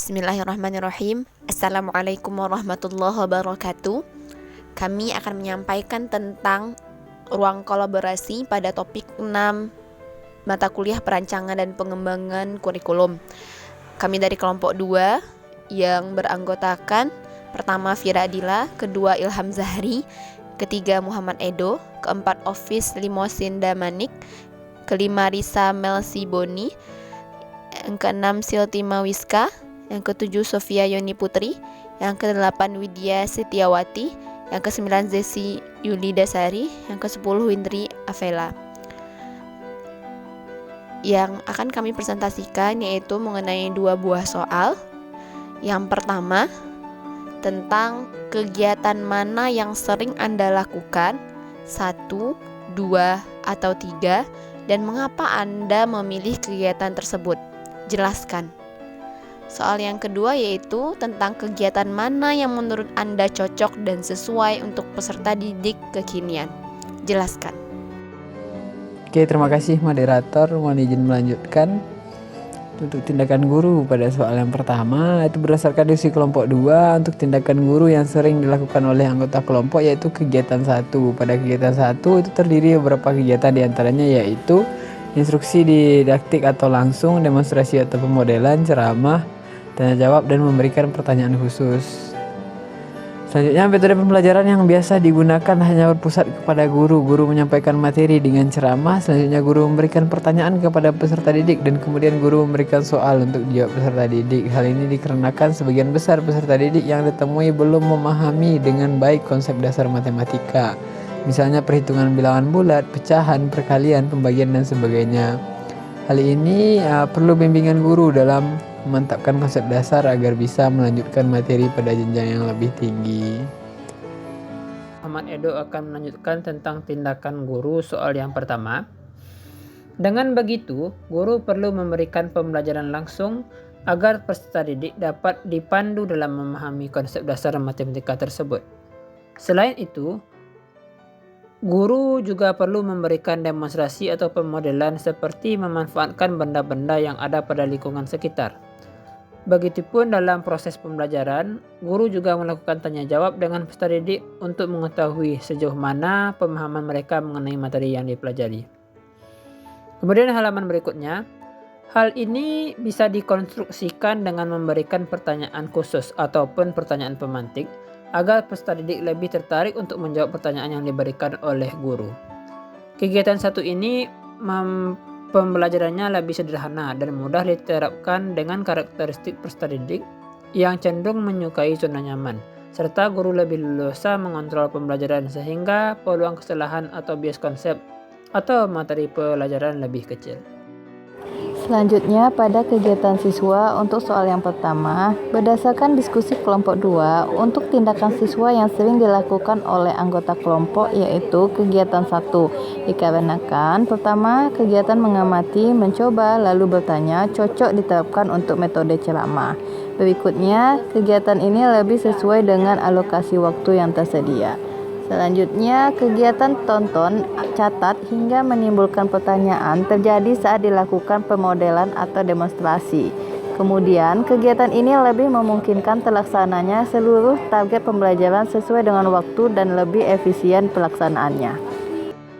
Bismillahirrahmanirrahim. Assalamualaikum warahmatullahi wabarakatuh. Kami akan menyampaikan tentang ruang kolaborasi pada topik 6 mata kuliah perancangan dan pengembangan kurikulum. Kami dari kelompok 2 yang beranggotakan pertama Fira Adila, kedua Ilham Zahri, ketiga Muhammad Edo, keempat Ofis Limosin Damanik, kelima Risa Melsi Boni, yang keenam Siltima Wiska, yang ketujuh Sofia Yoni Putri, yang kedelapan Widya Setiawati, yang kesembilan Zesi Yuli Dasari, yang kesepuluh Windri Avela. Yang akan kami presentasikan yaitu mengenai 2 buah soal. Yang pertama, tentang kegiatan mana yang sering Anda lakukan, 1, 2, atau 3, dan mengapa Anda memilih kegiatan tersebut. Jelaskan. Soal yang kedua yaitu tentang kegiatan mana yang menurut Anda cocok dan sesuai untuk peserta didik kekinian. Jelaskan. Oke, terima kasih moderator. Mohon izin melanjutkan. Untuk tindakan guru pada soal yang pertama, itu berdasarkan diskusi kelompok 2 untuk tindakan guru yang sering dilakukan oleh anggota kelompok yaitu kegiatan 1. Pada kegiatan 1 itu terdiri beberapa kegiatan, diantaranya yaitu instruksi didaktik atau langsung, demonstrasi atau pemodelan, ceramah, tanya jawab, dan memberikan pertanyaan khusus. Selanjutnya, metode pembelajaran yang biasa digunakan hanya berpusat kepada guru. Guru menyampaikan materi dengan ceramah, selanjutnya guru memberikan pertanyaan kepada peserta didik, dan kemudian guru memberikan soal untuk dijawab peserta didik. Hal ini dikarenakan sebagian besar peserta didik yang ditemui belum memahami dengan baik konsep dasar matematika. Misalnya perhitungan bilangan bulat, pecahan, perkalian, pembagian, dan sebagainya. Hal ini perlu bimbingan guru dalam memantapkan konsep dasar agar bisa melanjutkan materi pada jenjang yang lebih tinggi. Muhammad Edo akan melanjutkan tentang tindakan guru soal yang pertama. Dengan begitu, guru perlu memberikan pembelajaran langsung agar peserta didik dapat dipandu dalam memahami konsep dasar matematika tersebut. Selain itu, guru juga perlu memberikan demonstrasi atau pemodelan seperti memanfaatkan benda-benda yang ada pada lingkungan sekitar. Begitupun dalam proses pembelajaran, guru juga melakukan tanya jawab dengan peserta didik untuk mengetahui sejauh mana pemahaman mereka mengenai materi yang dipelajari. Kemudian halaman berikutnya, hal ini bisa dikonstruksikan dengan memberikan pertanyaan khusus ataupun pertanyaan pemantik agar peserta didik lebih tertarik untuk menjawab pertanyaan yang diberikan oleh guru. Kegiatan 1 ini pembelajarannya lebih sederhana dan mudah diterapkan dengan karakteristik peserta didik yang cenderung menyukai zona nyaman, serta guru lebih leluasa mengontrol pembelajaran sehingga peluang kesalahan atau bias konsep atau materi pelajaran lebih kecil. Selanjutnya, pada kegiatan siswa untuk soal yang pertama, berdasarkan diskusi kelompok 2 untuk tindakan siswa yang sering dilakukan oleh anggota kelompok yaitu kegiatan 1. Dikarenakan pertama, kegiatan mengamati, mencoba, lalu bertanya cocok diterapkan untuk metode ceramah. Berikutnya, kegiatan ini lebih sesuai dengan alokasi waktu yang tersedia. Selanjutnya, kegiatan tonton, catat, hingga menimbulkan pertanyaan terjadi saat dilakukan pemodelan atau demonstrasi. Kemudian, kegiatan ini lebih memungkinkan terlaksananya seluruh target pembelajaran sesuai dengan waktu dan lebih efisien pelaksanaannya.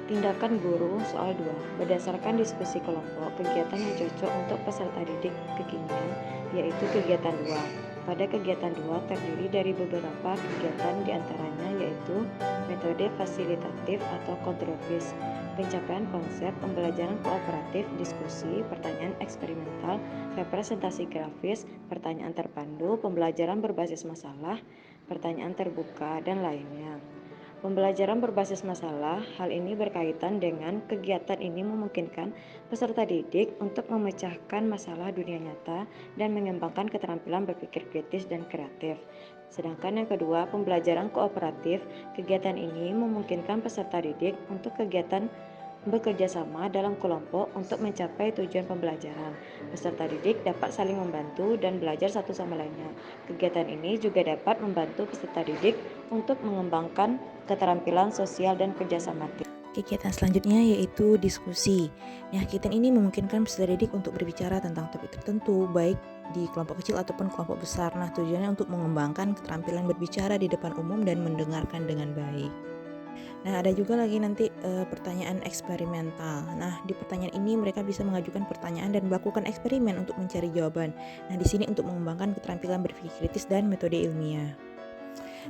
Tindakan guru soal 2. Berdasarkan diskusi kelompok, kegiatan yang cocok untuk peserta didik kekinian yaitu kegiatan 2. Pada kegiatan 2 terdiri dari beberapa kegiatan diantaranya yaitu metode fasilitatif atau kontrovis, pencapaian konsep, pembelajaran kooperatif, diskusi, pertanyaan eksperimental, representasi grafis, pertanyaan terpandu, pembelajaran berbasis masalah, pertanyaan terbuka, dan lainnya. Pembelajaran berbasis masalah, hal ini berkaitan dengan kegiatan ini memungkinkan peserta didik untuk memecahkan masalah dunia nyata dan mengembangkan keterampilan berpikir kritis dan kreatif. Sedangkan yang kedua, pembelajaran kooperatif, kegiatan ini memungkinkan peserta didik untuk kegiatan bekerja sama dalam kelompok untuk mencapai tujuan pembelajaran. Peserta didik dapat saling membantu dan belajar satu sama lainnya. Kegiatan ini juga dapat membantu peserta didik untuk mengembangkan keterampilan sosial dan kerjasama tim. Kegiatan selanjutnya yaitu diskusi. Kegiatan ini memungkinkan peserta didik untuk berbicara tentang topik tertentu, baik di kelompok kecil ataupun kelompok besar. Nah, tujuannya untuk mengembangkan keterampilan berbicara di depan umum dan mendengarkan dengan baik. Nah, ada juga lagi nanti pertanyaan eksperimental. Nah, di pertanyaan ini mereka bisa mengajukan pertanyaan dan melakukan eksperimen untuk mencari jawaban. Nah, di sini untuk mengembangkan keterampilan berpikir kritis dan metode ilmiah.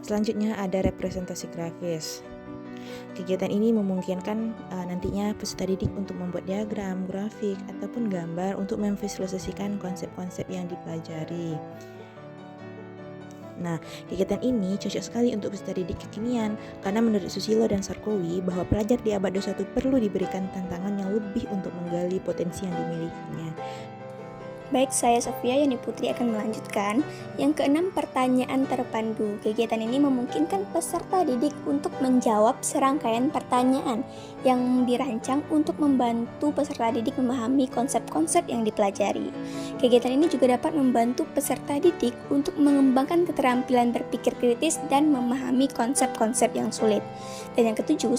Selanjutnya ada representasi grafis. Kegiatan ini memungkinkan nantinya peserta didik untuk membuat diagram, grafik, ataupun gambar untuk memvisualisasikan konsep-konsep yang dipelajari. Nah, kegiatan ini cocok sekali untuk peserta didik kekinian karena menurut Susilo dan Sarkowi bahwa pelajar di abad 21 perlu diberikan tantangan yang lebih untuk menggali potensi yang dimilikinya. Baik, saya Sofia Yani Putri akan melanjutkan. Yang keenam, pertanyaan terpandu. Kegiatan ini memungkinkan peserta didik untuk menjawab serangkaian pertanyaan yang dirancang untuk membantu peserta didik memahami konsep-konsep yang dipelajari. Kegiatan ini juga dapat membantu peserta didik untuk mengembangkan keterampilan berpikir kritis dan memahami konsep-konsep yang sulit. Dan yang ketujuh,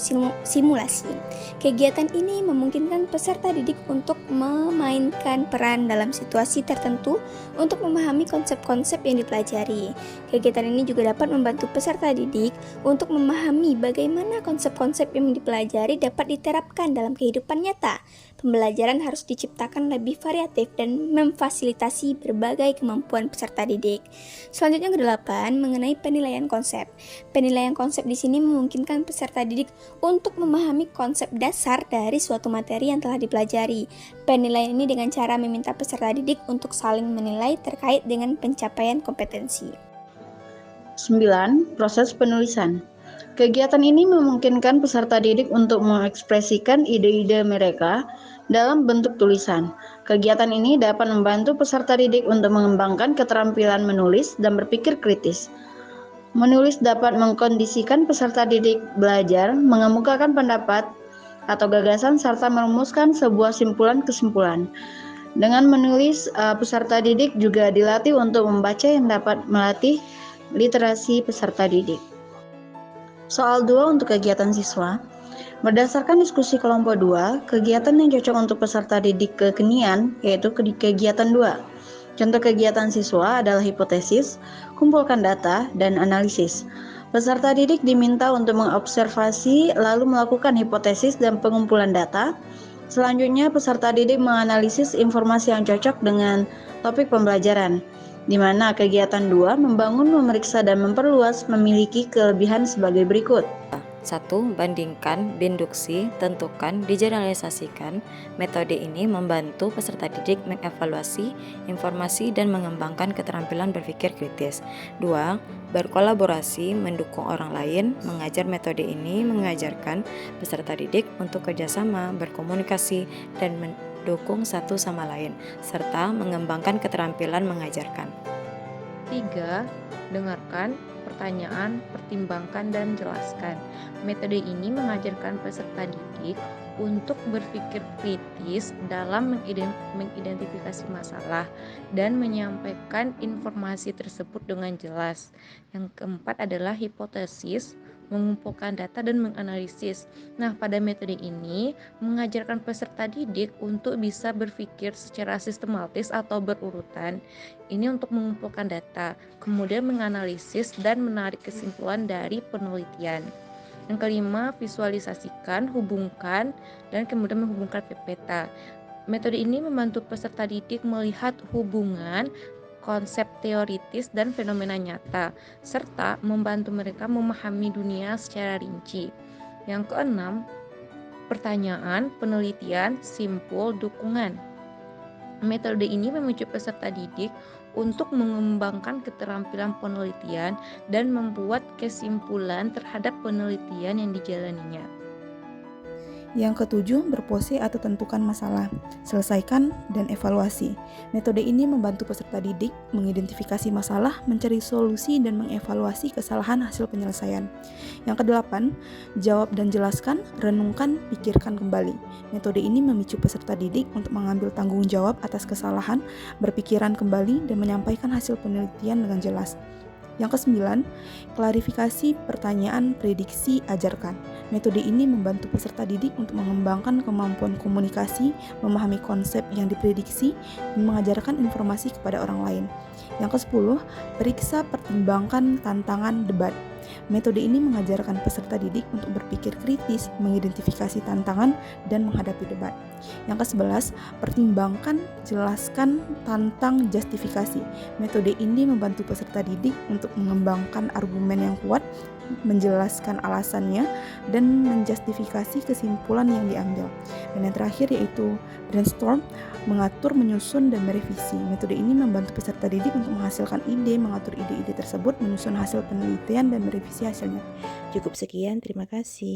simulasi. Kegiatan ini memungkinkan peserta didik untuk memainkan peran dalam situasi tertentu untuk memahami konsep-konsep yang dipelajari. Kegiatan ini juga dapat membantu peserta didik untuk memahami bagaimana konsep-konsep yang dipelajari dapat diterapkan dalam kehidupan nyata. Pembelajaran harus diciptakan lebih variatif dan memfasilitasi berbagai kemampuan peserta didik. Selanjutnya ke-8, mengenai penilaian konsep. Penilaian konsep di sini memungkinkan peserta didik untuk memahami konsep dasar dari suatu materi yang telah dipelajari. Penilaian ini dengan cara meminta peserta didik untuk saling menilai terkait dengan pencapaian kompetensi. 9. Proses penulisan. Kegiatan ini memungkinkan peserta didik untuk mengekspresikan ide-ide mereka dalam bentuk tulisan. Kegiatan ini dapat membantu peserta didik untuk mengembangkan keterampilan menulis dan berpikir kritis. Menulis dapat mengkondisikan peserta didik belajar, mengemukakan pendapat atau gagasan serta merumuskan sebuah simpulan-kesimpulan. Dengan menulis, peserta didik juga dilatih untuk membaca yang dapat melatih literasi peserta didik. Soal 2 untuk kegiatan siswa. Berdasarkan diskusi kelompok 2, kegiatan yang cocok untuk peserta didik kekinian yaitu kegiatan 2. Contoh kegiatan siswa adalah hipotesis, kumpulkan data, dan analisis. Peserta didik diminta untuk mengobservasi lalu melakukan hipotesis dan pengumpulan data. Selanjutnya, peserta didik menganalisis informasi yang cocok dengan topik pembelajaran, di mana kegiatan 2 membangun, memeriksa, dan memperluas memiliki kelebihan sebagai berikut. 1. Bandingkan, induksi, tentukan, digeneralisasikan. Metode ini membantu peserta didik mengevaluasi informasi dan mengembangkan keterampilan berpikir kritis. 2. Berkolaborasi, mendukung orang lain. Mengajar metode ini mengajarkan peserta didik untuk kerjasama, berkomunikasi, dan mendukung satu sama lain, serta mengembangkan keterampilan mengajarkan. 3. Dengarkan pertanyaan, pertimbangkan, dan jelaskan. Metode ini mengajarkan peserta didik untuk berpikir kritis dalam mengidentifikasi masalah dan menyampaikan informasi tersebut dengan jelas. Yang keempat adalah hipotesis, mengumpulkan data dan menganalisis. Nah, pada metode ini mengajarkan peserta didik untuk bisa berpikir secara sistematis atau berurutan. Ini untuk mengumpulkan data, kemudian menganalisis dan menarik kesimpulan dari penelitian. Yang kelima, visualisasikan, hubungkan, dan kemudian menghubungkan peta. Metode ini membantu peserta didik melihat hubungan konsep teoritis dan fenomena nyata, serta membantu mereka memahami dunia secara rinci. Yang keenam, pertanyaan, penelitian, simpul, dukungan. Metode ini memicu peserta didik untuk mengembangkan keterampilan penelitian dan membuat kesimpulan terhadap penelitian yang dijalaninya. Yang ketujuh, berpose atau tentukan masalah, selesaikan, dan evaluasi. Metode ini membantu peserta didik mengidentifikasi masalah, mencari solusi, dan mengevaluasi kesalahan hasil penyelesaian. Yang kedelapan, jawab dan jelaskan, renungkan, pikirkan kembali. Metode ini memicu peserta didik untuk mengambil tanggung jawab atas kesalahan, berpikiran kembali, dan menyampaikan hasil penelitian dengan jelas. Yang kesembilan, klarifikasi pertanyaan, prediksi, ajarkan. Metode ini membantu peserta didik untuk mengembangkan kemampuan komunikasi, memahami konsep yang diprediksi, dan mengajarkan informasi kepada orang lain. Yang ke-10, periksa, pertimbangkan, tantangan, debat. Metode ini mengajarkan peserta didik untuk berpikir kritis, mengidentifikasi tantangan, dan menghadapi debat. Yang ke-11, pertimbangkan, jelaskan, tantang, justifikasi. Metode ini membantu peserta didik untuk mengembangkan argumen yang kuat, menjelaskan alasannya, dan menjustifikasi kesimpulan yang diambil. Dan yang terakhir yaitu brainstorm, mengatur, menyusun, dan merevisi. Metode ini membantu peserta didik untuk menghasilkan ide, mengatur ide-ide tersebut, menyusun hasil penelitian, dan merevisi hasilnya. Cukup sekian, terima kasih.